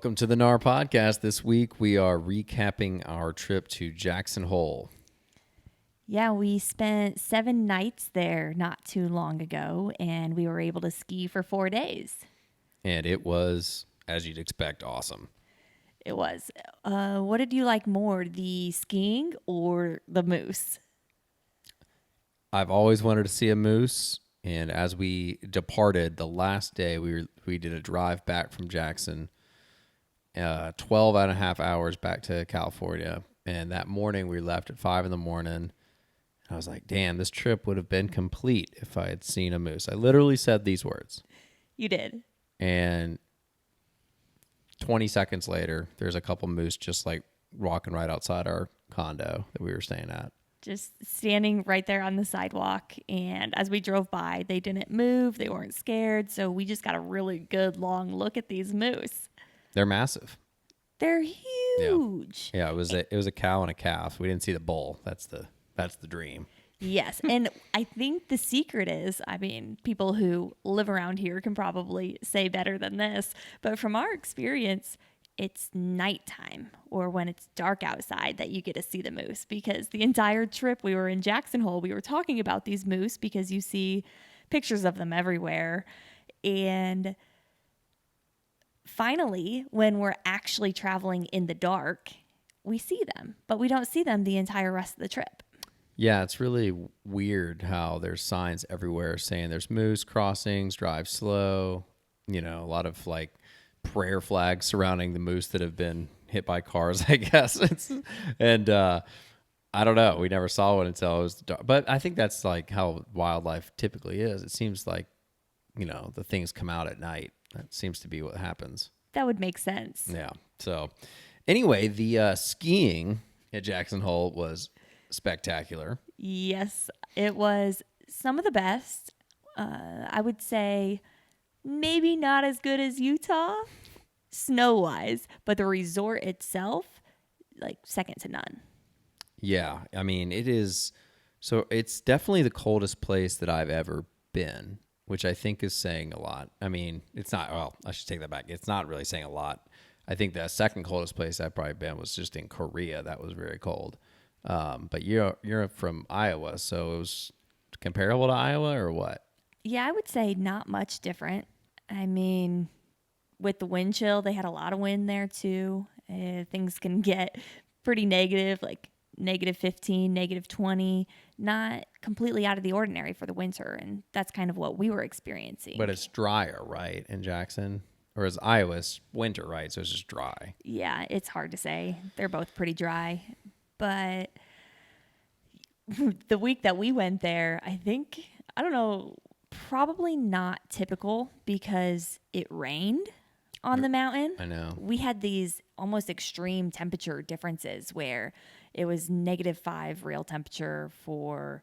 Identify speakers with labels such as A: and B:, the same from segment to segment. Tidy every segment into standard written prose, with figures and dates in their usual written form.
A: Welcome to the GNAR Podcast. This week we are recapping our trip to Jackson Hole.
B: Yeah, we spent 7 nights there not too long ago, and we were able to ski for 4 days.
A: And it was, as you'd expect, awesome.
B: It was. What did you like more, the skiing or the moose?
A: I've always wanted to see a moose, and as we departed the last day, we did a drive back from Jackson, 12 and a half hours back to California. And that morning we left at 5 in the morning. I was like, damn, this trip would have been complete if I had seen a moose. I literally said these words.
B: You did.
A: And 20 seconds later, there's a couple moose just like walking right outside our condo that we were staying at.
B: Just standing right there on the sidewalk. And as we drove by, they didn't move. They weren't scared. So we just got a really good long look at these moose.
A: They're massive.
B: They're huge.
A: Yeah, it was a cow and a calf. We didn't see the bull. That's the dream.
B: Yes. And I think the secret is, people who live around here can probably say better than this, but from our experience, it's nighttime or when it's dark outside that you get to see the moose, because the entire trip we were in Jackson Hole, we were talking about these moose because you see pictures of them everywhere. And finally, when we're actually traveling in the dark, we see them, but we don't see them the entire rest of the trip.
A: Yeah, it's really weird how there's signs everywhere saying there's moose crossings, drive slow, a lot of like prayer flags surrounding the moose that have been hit by cars, I guess. I don't know. We never saw one until it was dark. But I think that's like how wildlife typically is. It seems like, the things come out at night. That seems to be what happens.
B: That would make sense.
A: Yeah. So anyway, the skiing at Jackson Hole was spectacular.
B: Yes, it was some of the best. I would say maybe not as good as Utah, snow-wise, but the resort itself, like second to none.
A: Yeah, it is. So it's definitely the coldest place that I've ever been, which I think is saying a lot. It's not, well, I should take that back. It's not really saying a lot. I think the second coldest place I've probably been was just in Korea. That was very cold. But you're from Iowa, so it was comparable to Iowa or what?
B: Yeah, I would say not much different. With the wind chill, they had a lot of wind there too. Things can get pretty negative, like -15, -20, not completely out of the ordinary for the winter. And that's kind of what we were experiencing.
A: But it's drier, right, in Jackson? Or is Iowa's winter, right? So it's just dry.
B: Yeah, it's hard to say. They're both pretty dry. But the week that we went there, I don't know, probably not typical because it rained on the mountain.
A: I know.
B: We had these almost extreme temperature differences where it was -5 real temperature for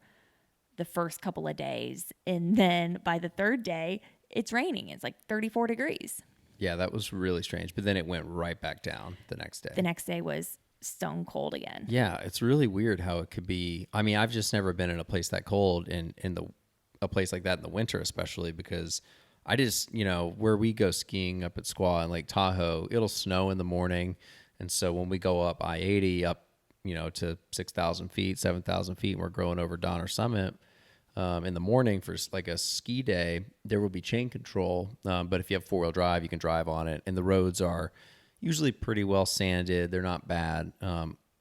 B: the first couple of days. And then by the third day, it's raining. It's like 34 degrees.
A: Yeah, that was really strange. But then it went right back down the next day.
B: The next day was stone cold again.
A: Yeah, it's really weird how it could be. I've just never been in a place that cold, a place like that in the winter, especially because I just, where we go skiing up at Squaw and Lake Tahoe, it'll snow in the morning. And so when we go up I-80 up, to 6,000 feet, 7,000 feet, and we're growing over Donner Summit in the morning for like a ski day, there will be chain control. But if you have 4-wheel drive, you can drive on it. And the roads are usually pretty well sanded. They're not bad.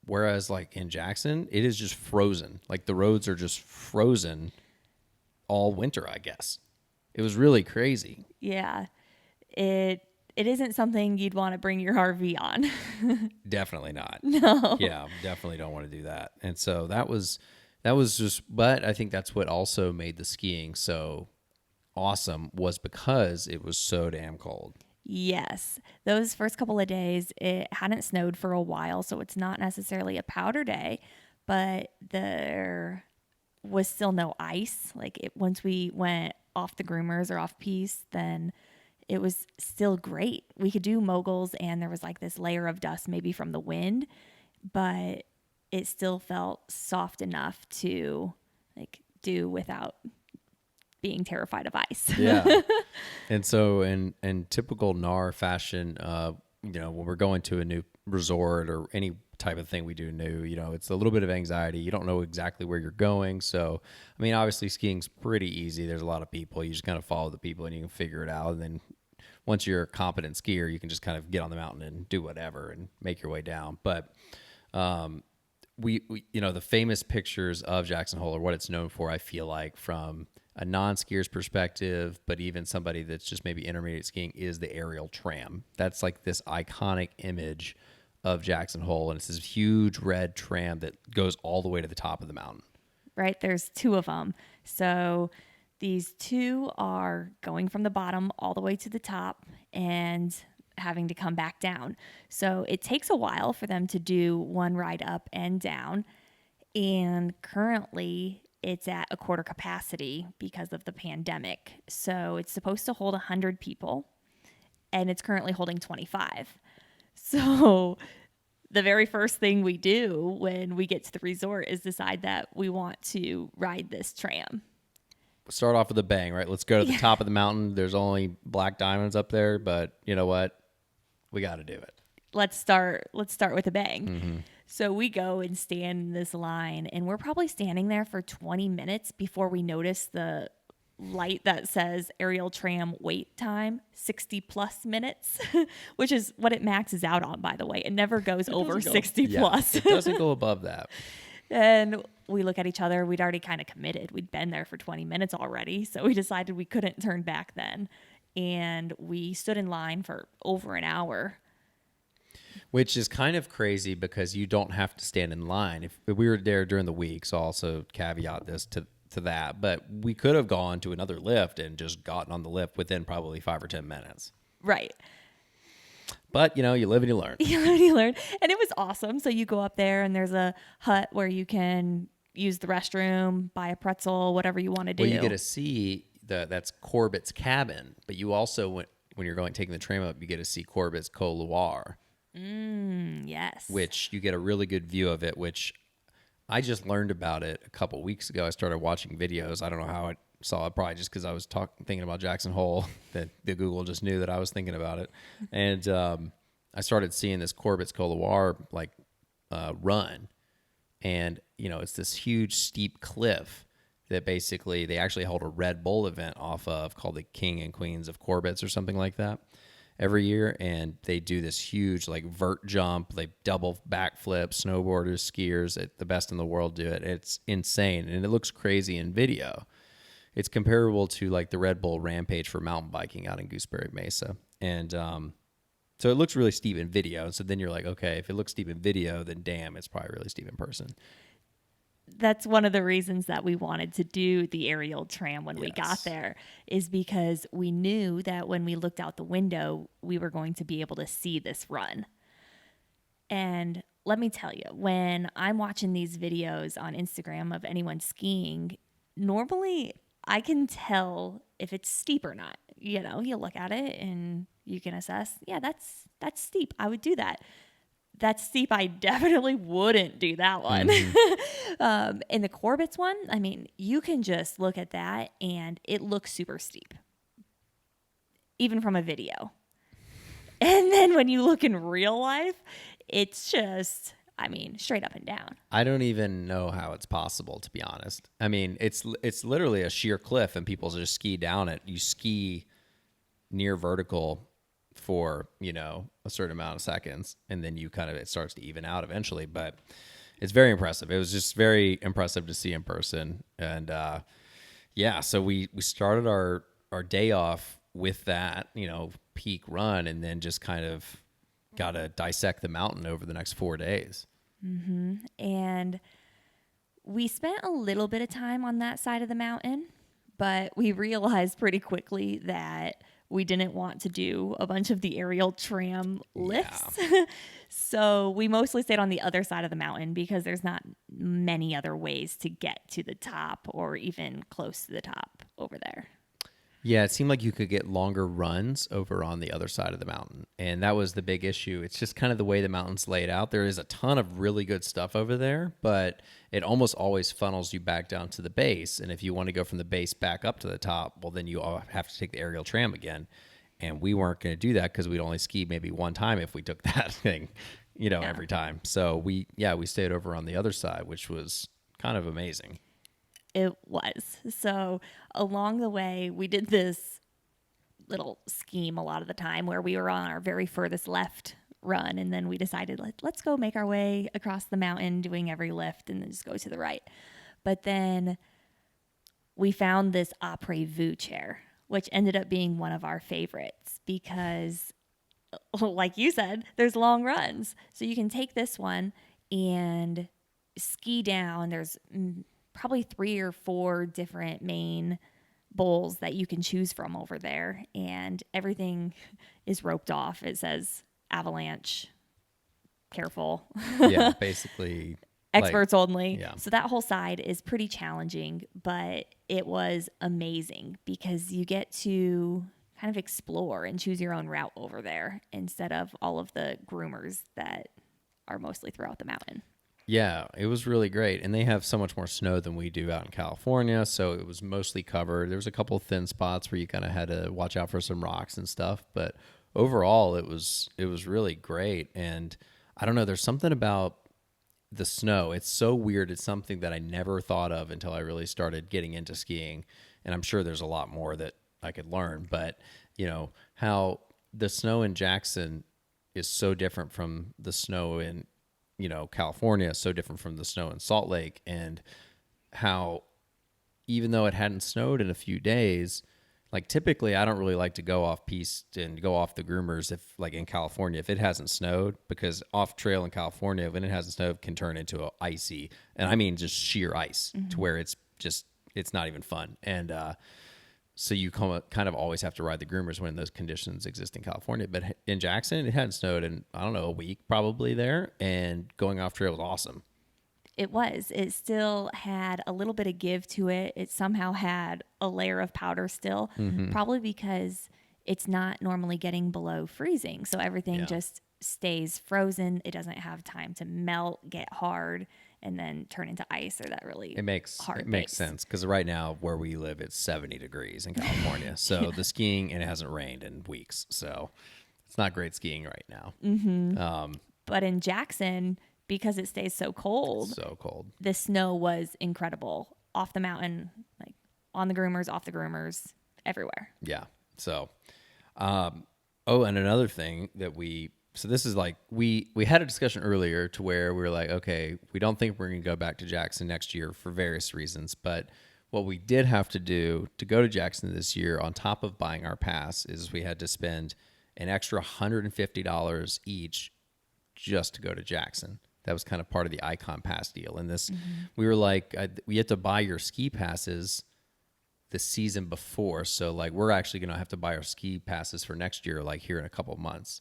A: Whereas like in Jackson, it is just frozen. Like the roads are just frozen all winter, I guess. It was really crazy.
B: Yeah. It isn't something you'd want to bring your RV on.
A: Definitely not.
B: No.
A: Yeah, definitely don't want to do that. And so that was just, but I think that's what also made the skiing so awesome was because it was so damn cold.
B: Yes. Those first couple of days, it hadn't snowed for a while, so it's not necessarily a powder day, but there was still no ice. Once we went off the groomers or off piste, then it was still great. We could do moguls, and there was like this layer of dust maybe from the wind, but it still felt soft enough to do without being terrified of ice.
A: Yeah. And so in typical GNAR fashion, when we're going to a new resort or any type of thing we do new, it's a little bit of anxiety. You don't know exactly where you're going. So, I mean, obviously skiing's pretty easy. There's a lot of people. You just kind of follow the people and you can figure it out. And then once you're a competent skier, you can just kind of get on the mountain and do whatever and make your way down. But we the famous pictures of Jackson Hole, or what it's known for, I feel like, from a non-skier's perspective, but even somebody that's just maybe intermediate skiing, is the aerial tram. That's like this iconic image of Jackson Hole, and it's this huge red tram that goes all the way to the top of the mountain.
B: Right, there's two of them. So these two are going from the bottom all the way to the top and having to come back down. So it takes a while for them to do one ride up and down. And currently it's at a quarter capacity because of the pandemic. So it's supposed to hold 100 people, and it's currently holding 25. So the very first thing we do when we get to the resort is decide that we want to ride this tram.
A: Start off with a bang, right? Let's go to the top of the mountain. There's only black diamonds up there, but you know what? We got to do it.
B: Let's start with a bang.
A: Mm-hmm.
B: So we go and stand in this line, and we're probably standing there for 20 minutes before we notice the light that says aerial tram wait time 60 plus minutes, which is what it maxes out on, by the way. It never goes over 60 plus.
A: It doesn't go above that.
B: And we look at each other. We'd already kind of committed. We'd been there for 20 minutes already. So we decided we couldn't turn back then. And we stood in line for over an hour.
A: Which is kind of crazy because you don't have to stand in line. If we were there during the week, so I'll also caveat this to that, but we could have gone to another lift and just gotten on the lift within probably 5 or 10 minutes.
B: Right.
A: But, you live and you learn.
B: You learn. And it was awesome. So you go up there and there's a hut where you can use the restroom, buy a pretzel, whatever you want to do.
A: Well, you get to see that's Corbett's cabin, but you also, when you're taking the tram up, you get to see Corbett's couloir.
B: Yes.
A: Which you get a really good view of it, which I just learned about it a couple weeks ago. I started watching videos. I don't know how I saw it, probably just because I was thinking about Jackson Hole, that the Google just knew that I was thinking about it. And I started seeing this Corbett's couloir run. And, it's this huge steep cliff that basically they actually hold a Red Bull event off of called the King and Queens of Corbett's or something like that every year. And they do this huge vert jump, double backflip, snowboarders, skiers, the best in the world do it. It's insane. And it looks crazy in video. It's comparable to the Red Bull Rampage for mountain biking out in Gooseberry Mesa. And so it looks really steep in video. And so then you're like, okay, if it looks steep in video, then damn, it's probably really steep in person.
B: That's one of the reasons that we wanted to do the aerial tram when we got there, is because we knew that when we looked out the window, we were going to be able to see this run. And let me tell you, when I'm watching these videos on Instagram of anyone skiing, normally I can tell if it's steep or not. You look at it and you can assess, yeah, that's steep. I would do that. That's steep. I definitely wouldn't do that one. Mm-hmm. In the Corbett's one, I mean, you can just look at that and it looks super steep, even from a video. And then when you look in real life, it's just, straight up and down.
A: I don't even know how it's possible, to be honest. I mean, it's literally a sheer cliff and people just ski down it. You ski near vertical for, a certain amount of seconds, and then it starts to even out eventually. But it's very impressive. It was just very impressive to see in person. And so we started our day off with that, peak run, and then just kind of got to dissect the mountain over the next 4 days.
B: Mm-hmm. And we spent a little bit of time on that side of the mountain, but we realized pretty quickly that we didn't want to do a bunch of the aerial tram lifts. Yeah. So we mostly stayed on the other side of the mountain because there's not many other ways to get to the top or even close to the top over there.
A: Yeah, it seemed like you could get longer runs over on the other side of the mountain. And that was the big issue. It's just kind of the way the mountain's laid out. There is a ton of really good stuff over there, but it almost always funnels you back down to the base. And if you want to go from the base back up to the top, well, then you have to take the aerial tram again. And we weren't going to do that because we'd only ski maybe one time if we took that thing, every time. So we stayed over on the other side, which was kind of amazing.
B: It was. So along the way, we did this little scheme a lot of the time where we were on our very furthest left run, and then we decided, let's go make our way across the mountain doing every lift and then just go to the right. But then we found this Aprevo Chair, which ended up being one of our favorites because, like you said, there's long runs. So you can take this one and ski down. There's probably 3 or 4 different main bowls that you can choose from over there, and everything is roped off. It says avalanche, careful.
A: Yeah, basically
B: experts only.
A: Yeah.
B: So that whole side is pretty challenging, but it was amazing because you get to kind of explore and choose your own route over there instead of all of the groomers that are mostly throughout the mountain.
A: Yeah, it was really great. And they have so much more snow than we do out in California. So it was mostly covered. There was a couple of thin spots where you kind of had to watch out for some rocks and stuff. But overall, it was really great. And I don't know, there's something about the snow. It's so weird. It's something that I never thought of until I really started getting into skiing. And I'm sure there's a lot more that I could learn. But, how the snow in Jackson is so different from the snow in California, so different from the snow in Salt Lake, and how even though it hadn't snowed in a few days, like typically I don't really like to go off piste and go off the groomers if like in California, if it hasn't snowed, because off trail in California, when it hasn't snowed, can turn into a icy, and I mean just sheer ice to where it's not even fun. And, so you kind of always have to ride the groomers when those conditions exist in California. But in Jackson, it hadn't snowed in, I don't know, a week probably there. And going off trail was awesome.
B: It was. It still had a little bit of give to it. It somehow had a layer of powder still, probably because it's not normally getting below freezing. So everything just stays frozen. It doesn't have time to melt, get hard, and then turn into ice or that really
A: makes
B: base.
A: sense because right now where we live it's 70 degrees in California. So the skiing, and it hasn't rained in weeks, so it's not great skiing right now.
B: But in Jackson, because it stays so cold, the snow was incredible off the mountain, like on the groomers, off the groomers, everywhere.
A: Yeah. So and another thing that so this is like, we had a discussion earlier to where we were like, okay, we don't think we're going to go back to Jackson next year for various reasons. But what we did have to do to go to Jackson this year, on top of buying our pass, is we had to spend an extra $150 each just to go to Jackson. That was kind of part of the Icon Pass deal. And this, we were like, we had to buy your ski passes the season before. So like, we're actually going to have to buy our ski passes for next year, like here in a couple of months.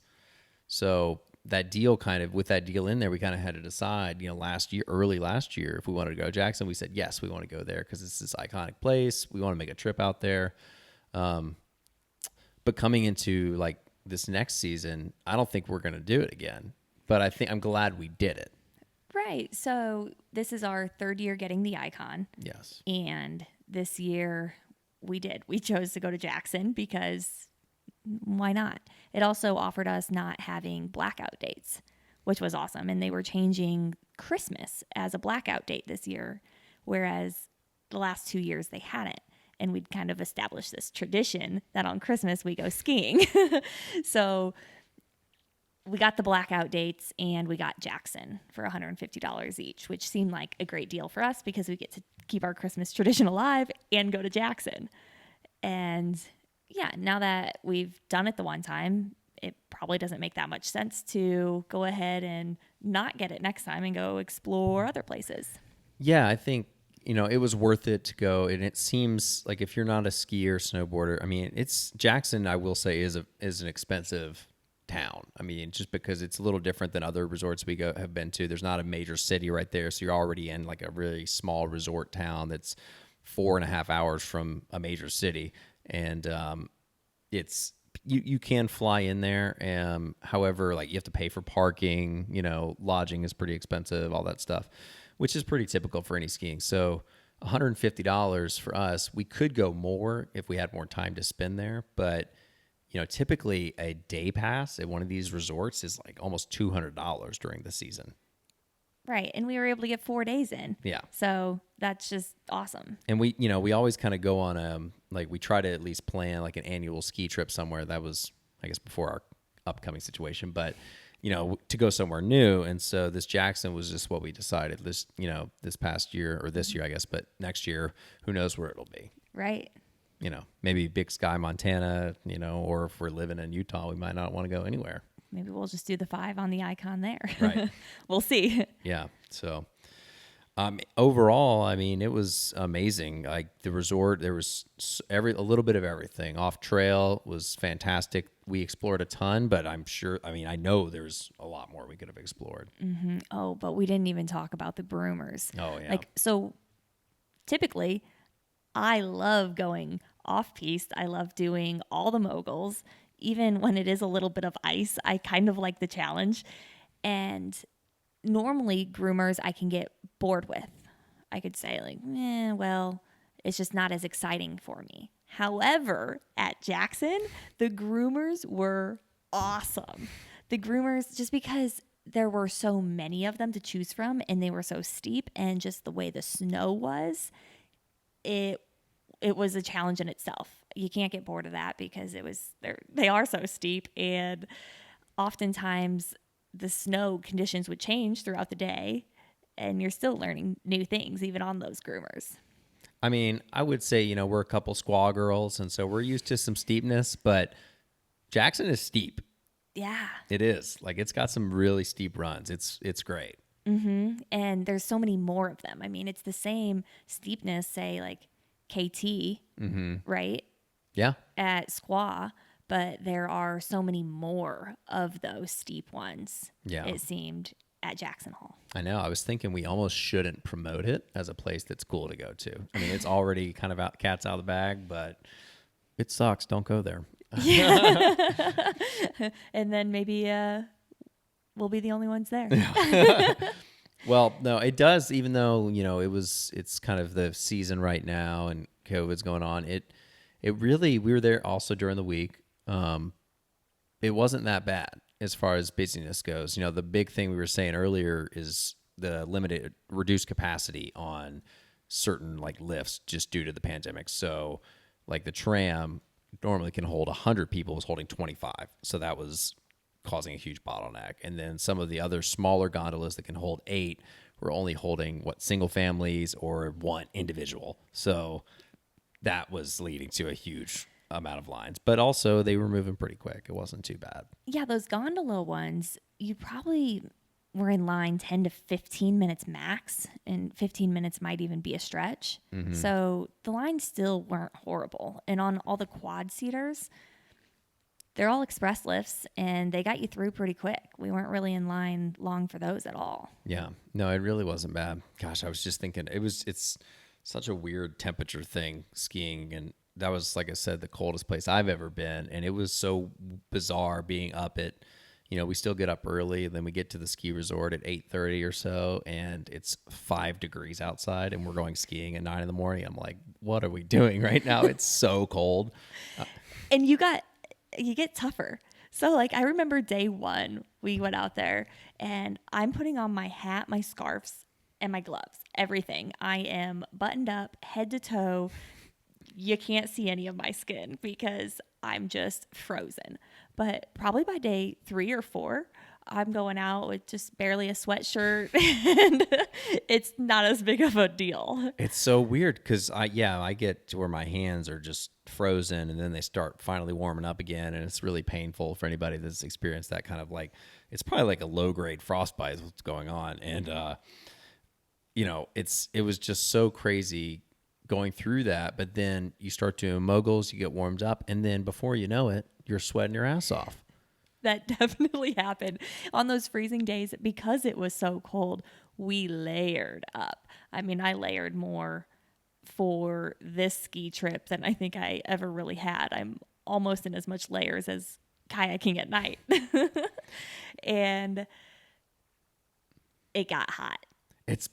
A: So that deal with that deal in there, we kind of had to decide, early last year, if we wanted to go to Jackson. We said, yes, we want to go there because it's this iconic place. We want to make a trip out there. But coming into like this next season, I don't think we're going to do it again, but I'm glad we did it.
B: Right. So this is our 3rd year getting the Icon.
A: Yes.
B: And this year we chose to go to Jackson because why not? It also offered us not having blackout dates, which was awesome. And they were changing Christmas as a blackout date this year, whereas the last 2 years they hadn't. And we'd kind of established this tradition that on Christmas we go skiing. So we got the blackout dates and we got Jackson for $150 each, which seemed like a great deal for us because we get to keep our Christmas tradition alive and go to Jackson. And yeah, now that we've done it the one time, it probably doesn't make that much sense to go ahead and not get it next time and go explore other places.
A: Yeah, I think, it was worth it to go. And it seems like if you're not a skier, snowboarder, I mean, Jackson, I will say, is an expensive town. I mean, just because it's a little different than other resorts we have been to. There's not a major city right there. So you're already in like a really small resort town that's 4.5 hours from a major city. And it's you can fly in there. However, like you have to pay for parking, lodging is pretty expensive, all that stuff, which is pretty typical for any skiing. So $150 for us, we could go more if we had more time to spend there, but typically a day pass at one of these resorts is like almost $200 during the season.
B: Right. And we were able to get 4 days in.
A: Yeah.
B: So that's just awesome.
A: And we always kind of go on like we try to at least plan like an annual ski trip somewhere. That was, I guess, before our upcoming situation, but to go somewhere new. And so this Jackson was just what we decided this past year, or this year, I guess, but next year, who knows where it'll be.
B: Right.
A: Maybe Big Sky, Montana, or if we're living in Utah, we might not want to go anywhere.
B: Maybe we'll just do the 5 on the icon there.
A: Right.
B: We'll see.
A: Yeah. So, overall, I mean, it was amazing. Like the resort, there was a little bit of everything. Off trail was fantastic. We explored a ton, but I know there's a lot more we could have explored.
B: Mm-hmm. Oh, but we didn't even talk about the groomers.
A: Oh, yeah.
B: Like, so typically I love going off piste. I love doing all the moguls. Even when it is a little bit of ice, I kind of like the challenge. And normally groomers I can get bored with. I could say like, well, it's just not as exciting for me. However, at Jackson, the groomers were awesome. The groomers, just because there were so many of them to choose from and they were so steep, and just the way the snow was, it was a challenge in itself. You can't get bored of that because they are so steep, and oftentimes the snow conditions would change throughout the day, and you're still learning new things even on those groomers.
A: I mean, I would say, we're a couple squaw girls, and so we're used to some steepness, but Jackson is steep.
B: Yeah.
A: It is. Like, it's got some really steep runs. It's great.
B: Mm-hmm. And there's so many more of them. I mean, it's the same steepness, say, like KT, right?
A: Yeah.
B: At Squaw, but there are so many more of those steep ones, it seemed, at Jackson Hole.
A: I know. I was thinking we almost shouldn't promote it as a place that's cool to go to. I mean, it's already kind of cat's out of the bag, but it sucks. Don't go there.
B: Yeah. And then maybe we'll be the only ones there.
A: Well, no, it does, even though, it's kind of the season right now and COVID's going on. It really, we were there also during the week. It wasn't that bad as far as busyness goes. The big thing we were saying earlier is the reduced capacity on certain like lifts just due to the pandemic. So like the Tram normally can hold 100 people, was holding 25. So that was causing a huge bottleneck. And then some of the other smaller gondolas that can hold 8 were only holding single families or one individual. So that was leading to a huge amount of lines, but also they were moving pretty quick. It wasn't too bad.
B: Yeah, those gondola ones, you probably were in line 10 to 15 minutes max, and 15 minutes might even be a stretch. Mm-hmm. So the lines still weren't horrible. And on all the quad seaters, they're all express lifts, and they got you through pretty quick. We weren't really in line long for those at all.
A: Yeah, no, it really wasn't bad. Gosh, I was just thinking it's such a weird temperature thing skiing, and that was, like I said, the coldest place I've ever been. And it was so bizarre being up at, we still get up early. Then we get to the ski resort at 8:30 or so, and it's 5 degrees outside, and we're going skiing at 9 in the morning. I'm like, what are we doing right now? It's so cold.
B: And you get tougher. So like, I remember day 1, we went out there, and I'm putting on my hat, my scarves, and my gloves, everything. I am buttoned up head to toe. You can't see any of my skin because I'm just frozen. But probably by day 3 or 4, I'm going out with just barely a sweatshirt, and it's not as big of a deal.
A: It's so weird because I get to where my hands are just frozen, and then they start finally warming up again, and it's really painful for anybody that's experienced that kind of it's probably like a low grade frostbite is what's going on. And it was just so crazy going through that. But then you start doing moguls, you get warmed up, and then before you know it, you're sweating your ass off.
B: That definitely happened on those freezing days. Because it was so cold, we layered up. I mean, I layered more for this ski trip than I think I ever really had. I'm almost in as much layers as kayaking at night. And it got hot.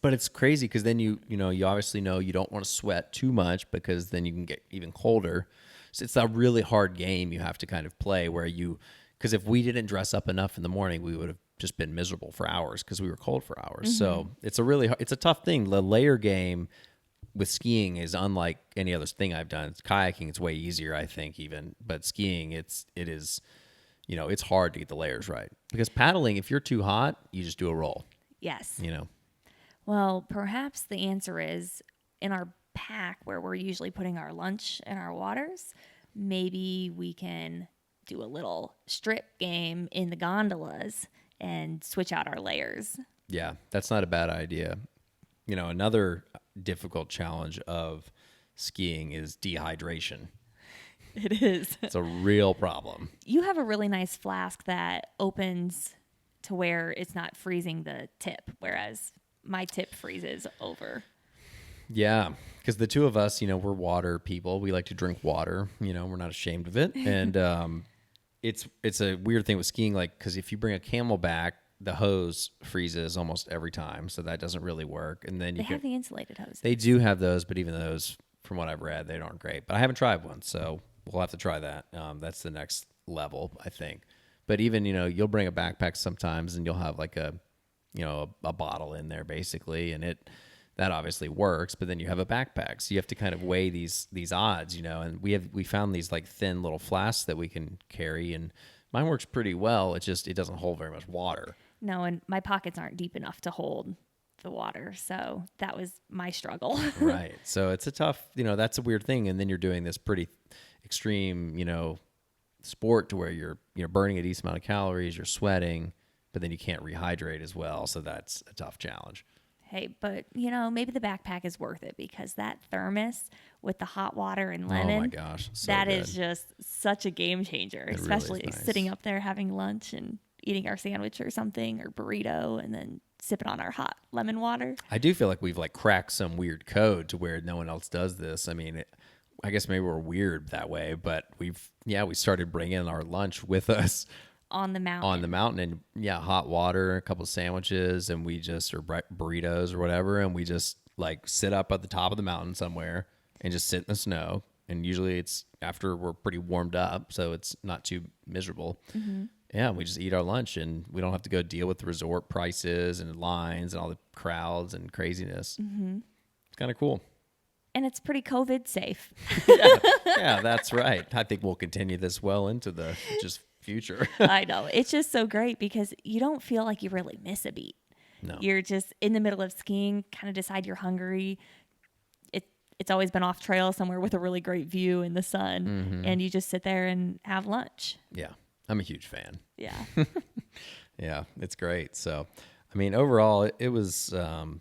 A: But it's crazy because then you obviously know you don't want to sweat too much because then you can get even colder. So it's a really hard game you have to kind of play because if we didn't dress up enough in the morning, we would have just been miserable for hours because we were cold for hours. Mm-hmm. So it's a tough thing. The layer game with skiing is unlike any other thing I've done. Kayaking, it's way easier, I think, even. But skiing, it is, it's hard to get the layers right. Because paddling, if you're too hot, you just do a roll.
B: Yes. Well, perhaps the answer is in our pack where we're usually putting our lunch and our waters, maybe we can do a little strip game in the gondolas and switch out our layers.
A: Yeah, that's not a bad idea. Another difficult challenge of skiing is dehydration.
B: It is.
A: It's a real problem.
B: You have a really nice flask that opens to where it's not freezing the tip, whereas my tip freezes over.
A: Yeah, because the two of us, we're water people. We like to drink water. We're not ashamed of it. And it's a weird thing with skiing, like, because if you bring a Camelback, the hose freezes almost every time, so that doesn't really work. And then
B: they have the insulated hoses.
A: They do have those, but even those, from what I've read, they aren't great. But I haven't tried one, so we'll have to try that. That's the next level, I think. But even you'll bring a backpack sometimes, and you'll have like a bottle in there basically, and that obviously works. But then you have a backpack, so you have to kind of weigh these odds, And we found these like thin little flasks that we can carry, and mine works pretty well. It doesn't hold very much water.
B: No, and my pockets aren't deep enough to hold the water. So that was my struggle.
A: Right. So it's a tough, that's a weird thing. And then you're doing this pretty extreme, sport to where you're burning a decent amount of calories, you're sweating, but then you can't rehydrate as well. So that's a tough challenge.
B: Hey, but maybe the backpack is worth it because that thermos with the hot water and lemon,
A: oh my gosh,
B: that good. Is just such a game changer, especially really nice. Sitting up there having lunch and eating our sandwich or something or burrito and then sipping on our hot lemon water.
A: I do feel like we've like cracked some weird code to where no one else does this. I mean, I guess maybe we're weird that way, but we started bringing our lunch with us
B: on the mountain
A: and hot water, a couple of sandwiches, and we just, or burritos or whatever. And we just like sit up at the top of the mountain somewhere and just sit in the snow. And usually it's after we're pretty warmed up, so it's not too miserable. Mm-hmm. Yeah, we just eat our lunch, and we don't have to go deal with the resort prices and lines and all the crowds and craziness. Mm-hmm. It's kind of cool.
B: And it's pretty COVID safe.
A: yeah, that's right. I think we'll continue this well into the future.
B: I know. It's just so great because you don't feel like you really miss a beat.
A: No.
B: You're just in the middle of skiing, kind of decide you're hungry. It's always been off trail somewhere with a really great view in the sun, mm-hmm. and you just sit there and have lunch.
A: Yeah. I'm a huge fan.
B: Yeah.
A: Yeah, it's great. So, I mean, overall, it was one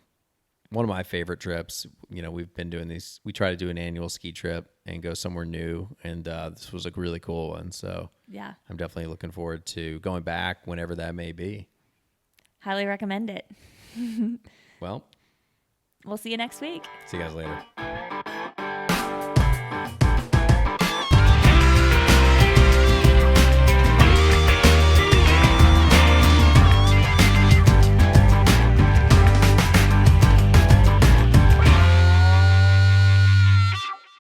A: of my favorite trips. We've been doing these. We try to do an annual ski trip and go somewhere new, and this was a really cool one. So,
B: yeah,
A: I'm definitely looking forward to going back whenever that may be.
B: Highly recommend it.
A: Well,
B: we'll see you next week.
A: See you guys later.